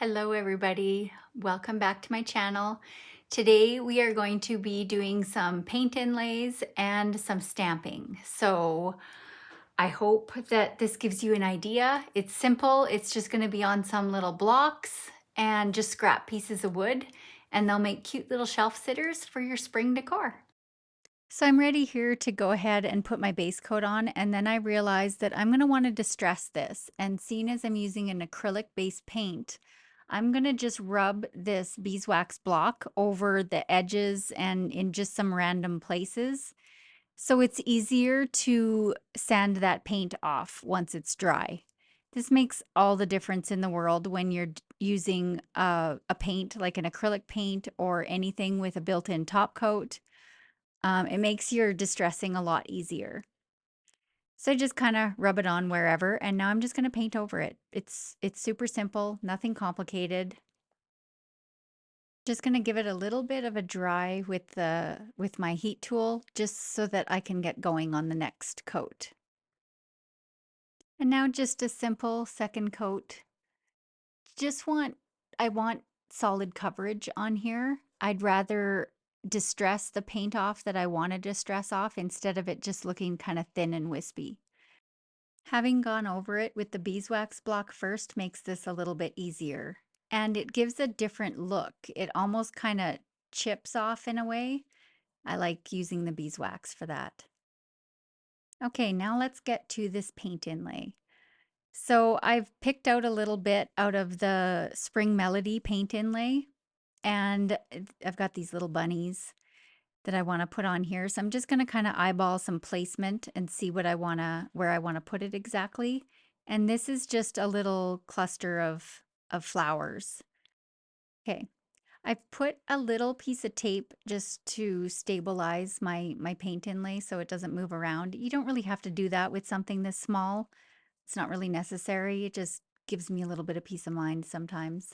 Hello everybody, welcome back to my channel. Today we are going to be doing some paint inlays and some stamping. So I hope that this gives you an idea. It's simple, it's just going to be on some little blocks and just scrap pieces of wood, and they'll make cute little shelf sitters for your spring decor. So I'm ready here to go ahead and put my base coat on, and then I realized that I'm going to want to distress this, and seeing as I'm using an acrylic based paint, I'm going to just rub this beeswax block over the edges and in just some random places so it's easier to sand that paint off once it's dry. This makes all the difference in the world when you're using a paint like an acrylic paint or anything with a built-in top coat. It makes your distressing a lot easier. So I just kind of rub it on wherever, and now I'm just going to paint over it. It's super simple, nothing complicated. Just going to give it a little bit of a dry with my heat tool just so that I can get going on the next coat. And now just a simple second coat. Just want I want solid coverage on here. I'd rather distress the paint off that I want to distress off instead of it just looking kind of thin and wispy. Having gone over it with the beeswax block first makes this a little bit easier, and it gives a different look. It almost kind of chips off in a way. I like using the beeswax for that. Okay, now let's get to this paint inlay. So I've picked out a little bit out of the Spring Melody paint inlay, and I've got these little bunnies that I want to put on here. So I'm just going to kind of eyeball some placement and see what where I want to put it exactly. And this is just a little cluster of flowers. Okay. I've put a little piece of tape just to stabilize my paint inlay so it doesn't move around. You don't really have to do that with something this small. It's not really necessary. It just gives me a little bit of peace of mind sometimes.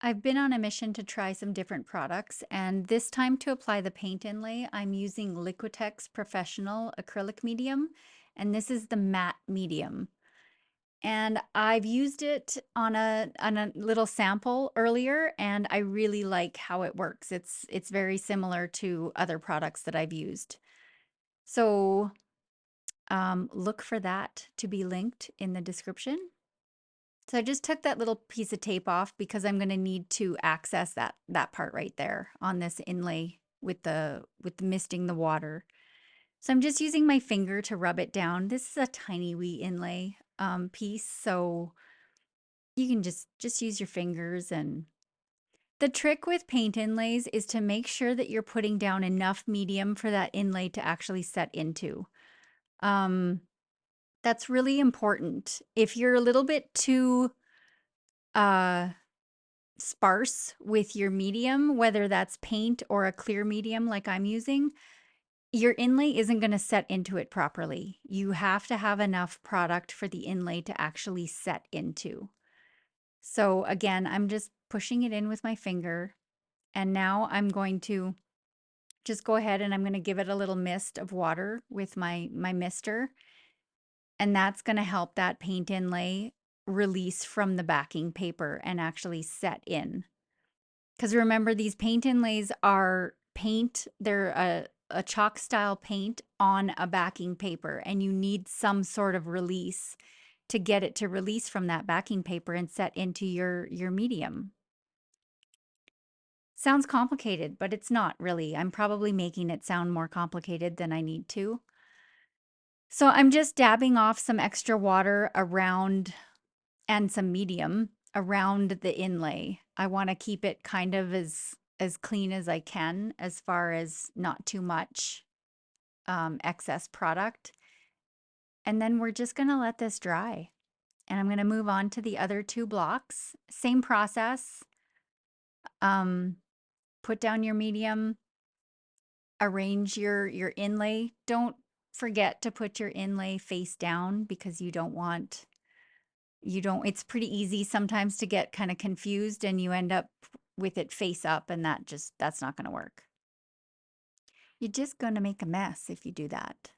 I've been on a mission to try some different products, and this time to apply the paint inlay, I'm using Liquitex Professional Acrylic Medium, and this is the matte medium. And I've used it on a little sample earlier, and I really like how it works. It's very similar to other products that I've used. So look for that to be linked in the description. So I just took that little piece of tape off because I'm going to need to access that part right there on this inlay with the misting the water. So I'm just using my finger to rub it down. This is a tiny wee inlay piece, so you can just use your fingers. And the trick with paint inlays is to make sure that you're putting down enough medium for that inlay to actually set into. That's really important. If you're a little bit too uh sparse with your medium, whether that's paint or a clear medium like I'm using, your inlay isn't going to set into it properly. You have to have enough product for the inlay to actually set into. So again, I'm just pushing it in with my finger, and now I'm going to just go ahead and I'm going to give it a little mist of water with my mister, and that's going to help that paint inlay release from the backing paper and actually set in. Because remember, these paint inlays are paint, they're a chalk style paint on a backing paper, and you need some sort of release to get it to release from that backing paper and set into your medium. Sounds complicated, but it's not really. I'm probably making it sound more complicated than I need to. So I'm just dabbing off some extra water around and some medium around the inlay. I want to keep it kind of as clean as I can, as far as not too much excess product. And then we're just going to let this dry. And I'm going to move on to the other two blocks. Same process. Put down your medium, arrange your inlay. Don't forget to put your inlay face down because it's pretty easy sometimes to get kind of confused and you end up with it face up, and that's not going to work. You're just going to make a mess if you do that.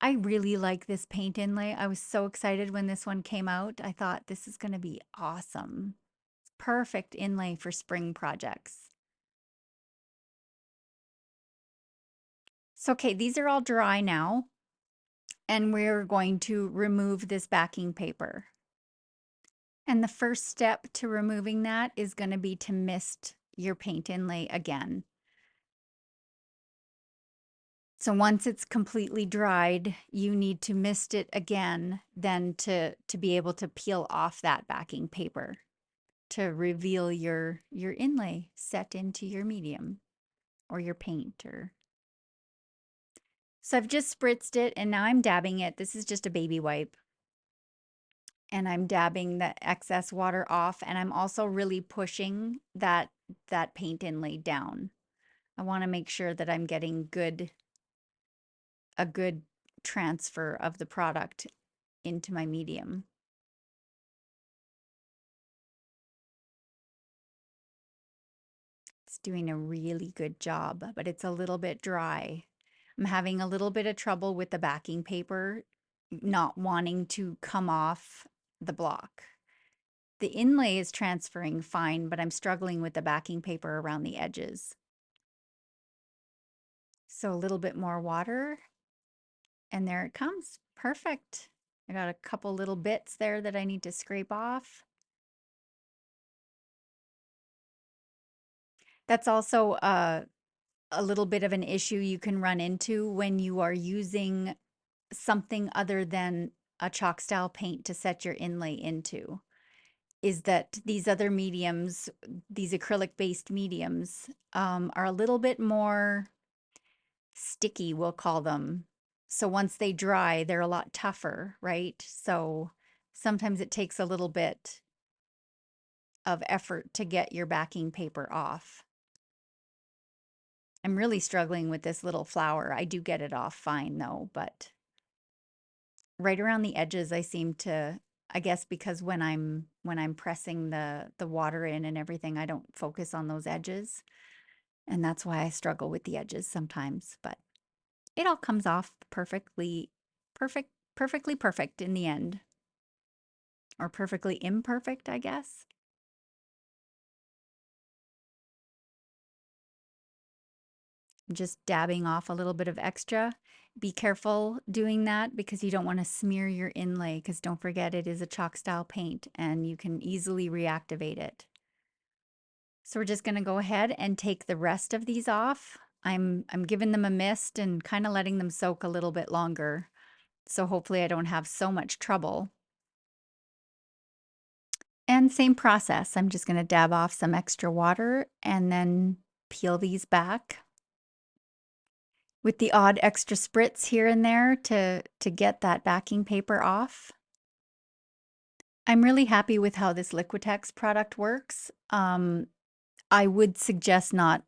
I really like this paint inlay. I was so excited when this one came out. I thought this is going to be awesome. Perfect inlay for spring projects. So, okay, these are all dry now, and we're going to remove this backing paper. And the first step to removing that is going to be to mist your paint inlay again. So once it's completely dried, you need to mist it again then to be able to peel off that backing paper to reveal your inlay set into your medium or your paint. Or so I've just spritzed it and now I'm dabbing it. This is just a baby wipe. And I'm dabbing the excess water off, and I'm also really pushing that paint inlay down. I want to make sure that I'm getting a good transfer of the product into my medium. It's doing a really good job, but it's a little bit dry. I'm having a little bit of trouble with the backing paper not wanting to come off the block. The inlay is transferring fine, but I'm struggling with the backing paper around the edges. So a little bit more water, and there it comes. Perfect. I got a couple little bits there that I need to scrape off. That's also a little bit of an issue you can run into when you are using something other than a chalk style paint to set your inlay into, is that these other mediums, these acrylic based mediums, are a little bit more sticky, we'll call them. So once they dry, they're a lot tougher, right? So sometimes it takes a little bit of effort to get your backing paper off. I'm really struggling with this little flower. I do get it off fine though, but right around the edges I seem to, I guess because when I'm pressing the water in and everything, I don't focus on those edges. And that's why I struggle with the edges sometimes, but it all comes off perfectly perfect in the end. Or perfectly imperfect, I guess. Just dabbing off a little bit of extra. Be careful doing that because you don't want to smear your inlay, because don't forget it is a chalk style paint and you can easily reactivate it. So we're just going to go ahead and take the rest of these off. I'm giving them a mist and kind of letting them soak a little bit longer. So hopefully I don't have so much trouble. And same process. I'm just going to dab off some extra water and then peel these back with the odd extra spritz here and there to get that backing paper off. I'm really happy with how this Liquitex product works. I would suggest not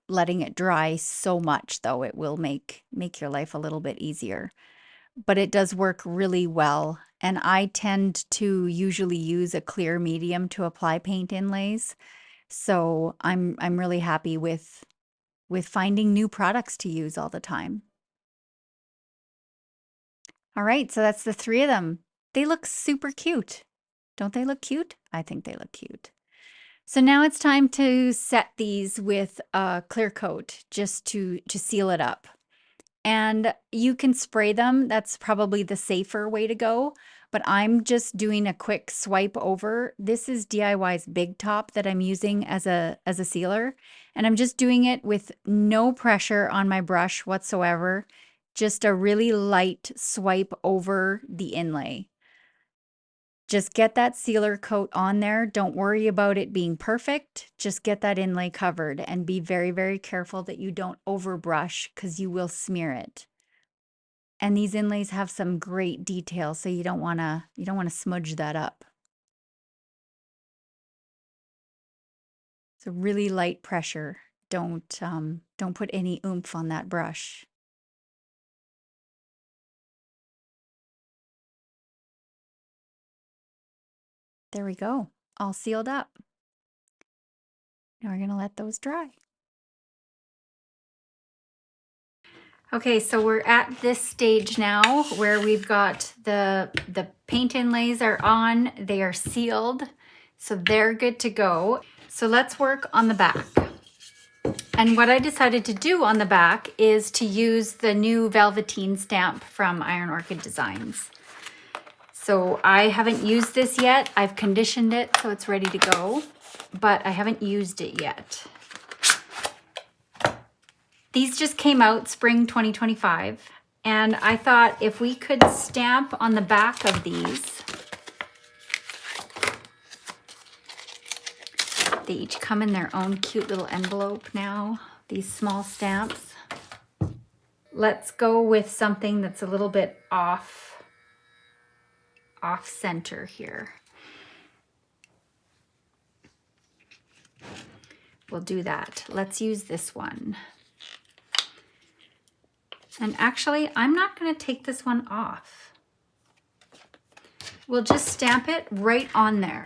letting it dry so much, though. It will make your life a little bit easier. But it does work really well, and I tend to usually use a clear medium to apply paint inlays. So I'm really happy with finding new products to use all the time. All right, so that's the 3 of them. They look super cute. Don't they look cute? I think they look cute. So now it's time to set these with a clear coat just to seal it up. And you can spray them. That's probably the safer way to go. But I'm just doing a quick swipe over. This is DIY's Big Top that I'm using as a sealer. And I'm just doing it with no pressure on my brush whatsoever. Just a really light swipe over the inlay. Just get that sealer coat on there. Don't worry about it being perfect. Just get that inlay covered and be very, very careful that you don't overbrush because you will smear it. And these inlays have some great detail, so you don't want to smudge that up. So really light pressure. Don't put any oomph on that brush. There we go. All sealed up. Now we're going to let those dry. Okay, so we're at this stage now where we've got the paint inlays are on, they are sealed, so they're good to go. So let's work on the back. And what I decided to do on the back is to use the new Velveteen stamp from Iron Orchid Designs. So I haven't used this yet. I've conditioned it so it's ready to go, but I haven't used it yet. These just came out spring 2025, and I thought if we could stamp on the back of these, they each come in their own cute little envelope now, these small stamps. Let's go with something that's a little bit off center here. We'll do that. Let's use this one. And actually, I'm not going to take this one off. We'll just stamp it right on there.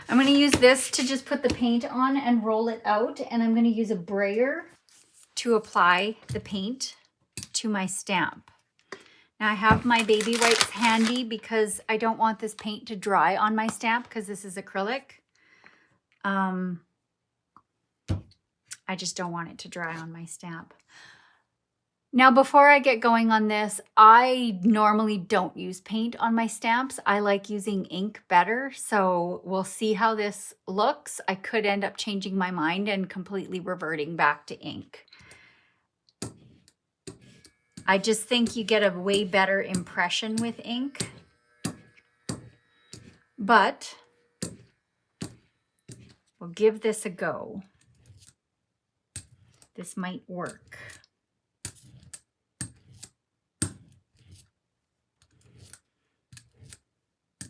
I'm going to use this to just put the paint on and roll it out, and I'm going to use a brayer to apply the paint to my stamp. Now I have my baby wipes handy because I don't want this paint to dry on my stamp because this is acrylic. I just don't want it to dry on my stamp. Now, before I get going on this, I normally don't use paint on my stamps. I like using ink better, so we'll see how this looks. I could end up changing my mind and completely reverting back to ink. I just think you get a way better impression with ink. But we'll give this a go. This might work.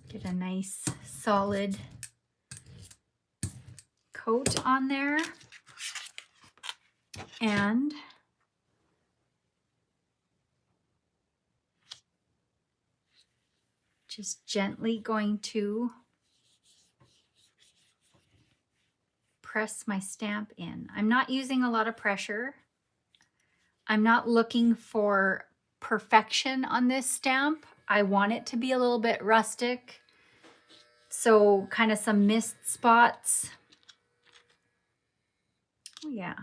Get a nice solid coat on there. And just gently going to press my stamp in. I'm not using a lot of pressure. I'm not looking for perfection on this stamp. I want it to be a little bit rustic. So kind of some mist spots. Oh yeah,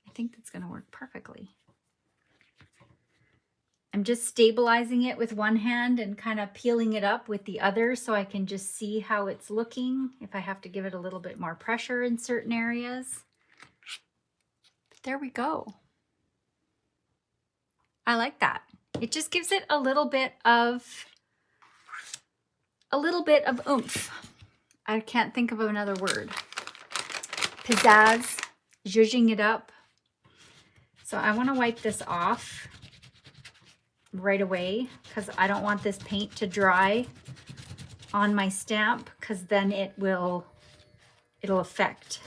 I think that's gonna work perfectly. I'm just stabilizing it with one hand and kind of peeling it up with the other so I can just see how it's looking, if I have to give it a little bit more pressure in certain areas. But there we go. I like that. It just gives it a little bit of oomph. I can't think of another word. Pizzazz, zhuzhing it up. So I want to wipe this off right away because I don't want this paint to dry on my stamp because then it'll affect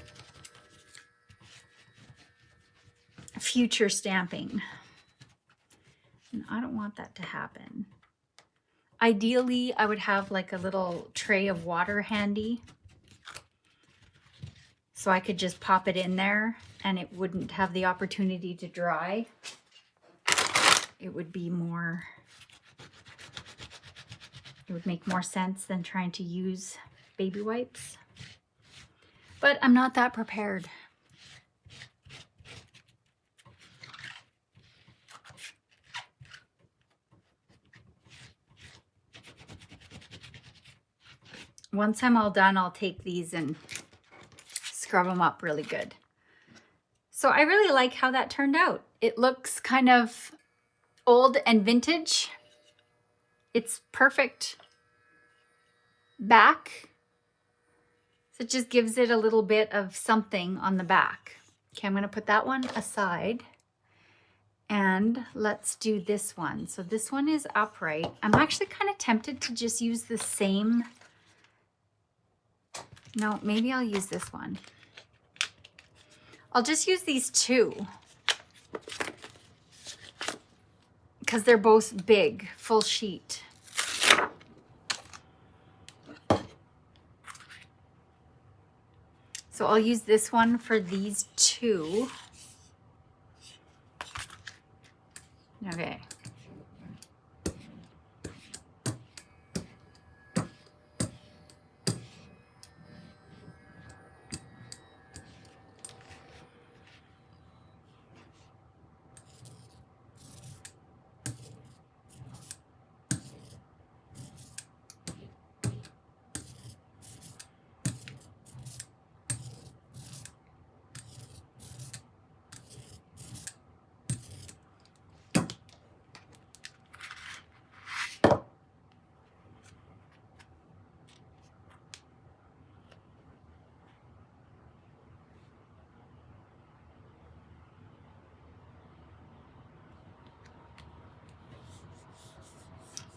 future stamping. And I don't want that to happen. Ideally, I would have like a little tray of water handy so I could just pop it in there and it wouldn't have the opportunity to dry. It would be more, it would make more sense than trying to use baby wipes. But I'm not that prepared. Once I'm all done, I'll take these and scrub them up really good. So I really like how that turned out. It looks kind of old and vintage. It's perfect back. So it just gives it a little bit of something on the back. Okay, I'm going to put that one aside. And let's do this one. So this one is upright. I'm actually kind of tempted to just use the same. No, maybe I'll use this one. I'll just use these two because they're both big, full sheet. So I'll use this one for these two. Okay.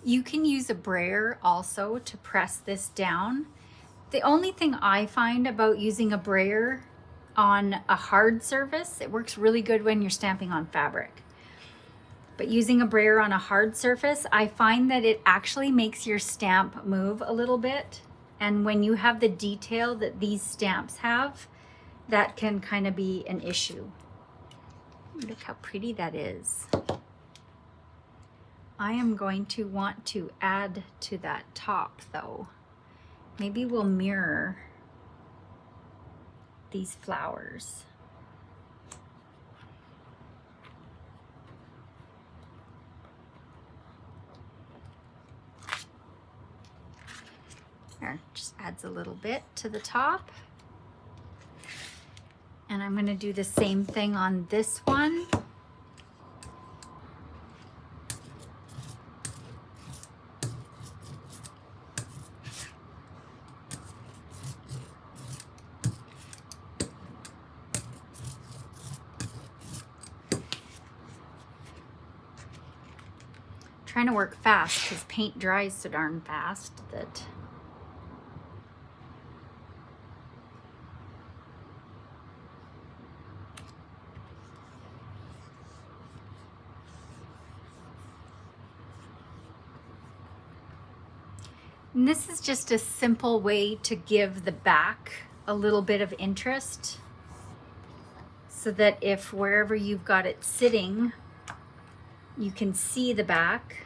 You can use a brayer also to press this down. The only thing I find about using a brayer on a hard surface, it works really good when you're stamping on fabric. But using a brayer on a hard surface, I find that it actually makes your stamp move a little bit. And when you have the detail that these stamps have, that can kind of be an issue. Look how pretty that is. I am going to want to add to that top though. Maybe we'll mirror these flowers. There, just adds a little bit to the top. And I'm going to do the same thing on this one. Trying to work fast because paint dries so darn fast that and this is just a simple way to give the back a little bit of interest so that if wherever you've got it sitting, you can see the back.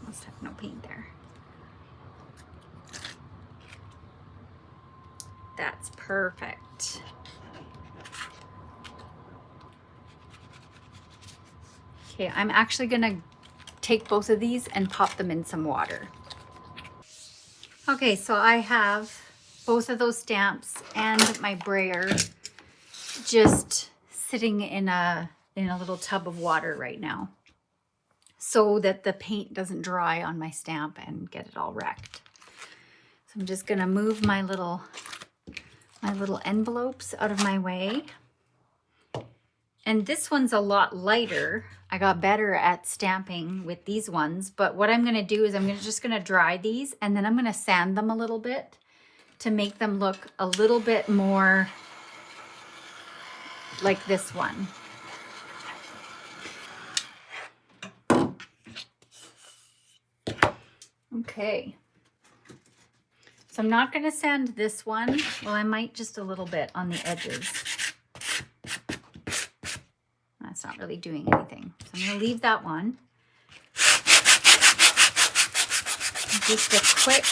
Must have no paint there. That's perfect. Okay, I'm actually gonna take both of these and pop them in some water. Okay, so I have both of those stamps and my brayer just sitting in a little tub of water right now so that the paint doesn't dry on my stamp and get it all wrecked. So I'm just gonna move my little envelopes out of my way. And this one's a lot lighter. I got better at stamping with these ones, but what I'm gonna do is I'm just gonna dry these and then I'm gonna sand them a little bit to make them look a little bit more like this one. Okay. So I'm not gonna sand this one. Well, I might just a little bit on the edges. That's not really doing anything. So I'm gonna leave that one. Just a quick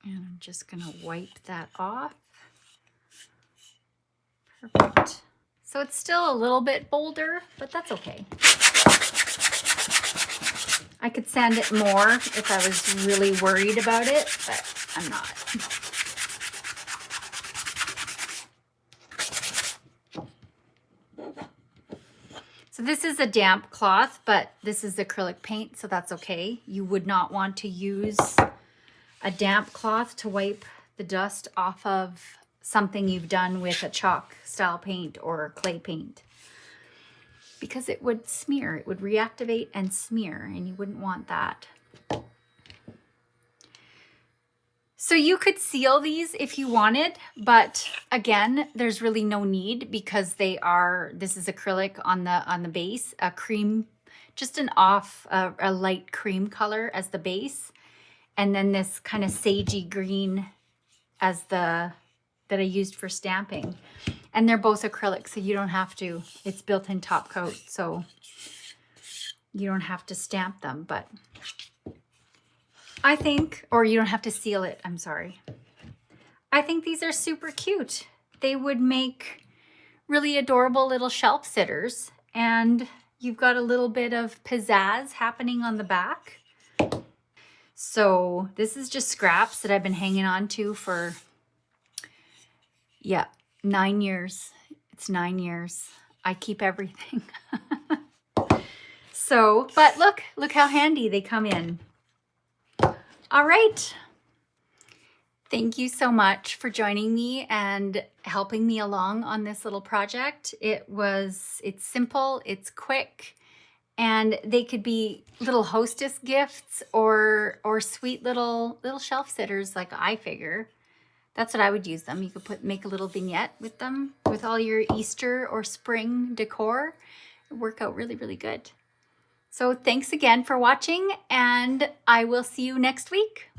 and I'm just gonna wipe that off. Perfect. So it's still a little bit bolder, but that's okay. I could sand it more if I was really worried about it, but I'm not. So this is a damp cloth, but this is acrylic paint, so that's okay. You would not want to use a damp cloth to wipe the dust off of something you've done with a chalk style paint or clay paint, because it would smear, it would reactivate and smear, and you wouldn't want that. So you could seal these if you wanted, but again, there's really no need because this is acrylic on the base, a cream just an off, a light cream color as the base. And then this kind of sagey green as that I used for stamping. And they're both acrylic, so you don't have to, it's built-in top coat, so you don't have to stamp them, but I think, or you don't have to seal it, I'm sorry. I think these are super cute. They would make really adorable little shelf sitters, and you've got a little bit of pizzazz happening on the back. So this is just scraps that I've been hanging on to for, yeah, 9 years. It's 9 years. I keep everything. So, but look how handy they come in. All right. Thank you so much for joining me and helping me along on this little project. It's simple, it's quick, and they could be little hostess gifts or sweet little shelf sitters, like I figure. That's what I would use them. You could make a little vignette with them, with all your Easter or spring decor. It'd work out really, really good. So thanks again for watching, and I will see you next week.